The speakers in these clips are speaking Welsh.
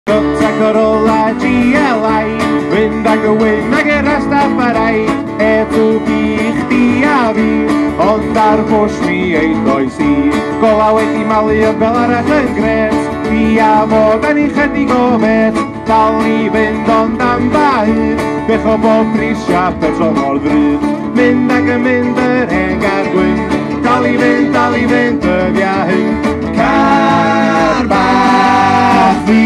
Gota Corolla GLI, fynd ag y wyn ag y Rastafari, eto fi chdi a fi, ond ar bwys mi ei does i. Gola wedi malu yn fel arall yn gret, fi a fod yn ei chydig o bet, dal ni fynd ond am bahyd, bech o bob prisia petrol mor ddryd, mynd ag yn mynd yr heng ar gwyn, dal i fynd dyddia hyn, car bach fi.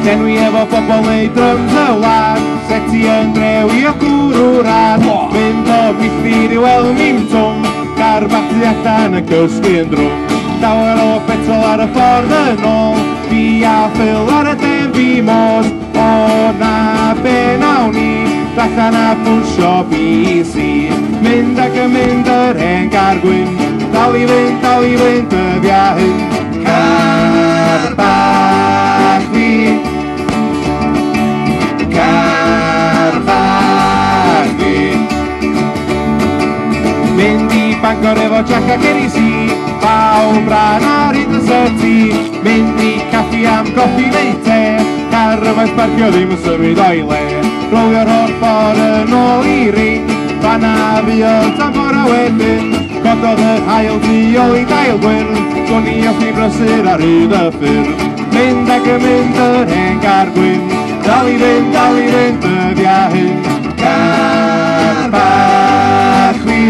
Llenwi efo bobl neu drums y wlad, seti yn drew i o gwrw'r ar, mynd o mithyr i weld mi'n twm, garbathu allan y cysgu yn drwm. Dawer o petrol ar y ffordd yn ôl, fi a ffil ar y den fi mos, o na be nawn ni, allan a pwysio BC. Mynd ac yn mynd yr hen car gwyn, dal i fynd dyddia hyn, car bach fi. Car bach fi. Mynd i Bangor efo Jack ac Erisy, pawb ran ar hyd y syrti, mynd i caffi am goffi neu te, car ymaith barcio ddim yn symud o'i le, rolio'r holl ffordd yn ôl i ring, fanna fi yn tan fora wedyn, gododd yr hael di ôl i dail gwyrdd, gwn i off i brysur ar hyd y ffyrdd, mynd ac yn mynd yr hen car gwyn, dal i fynd dyddia hyn, car bach fi.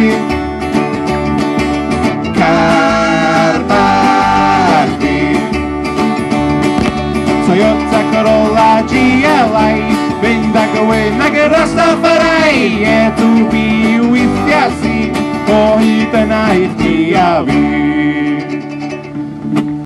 Car bach fi. Toyota Corolla GLI, fynd ag y wyn ag y Rastafari, eto fi weithia si, o hyd yna i chdi a fi.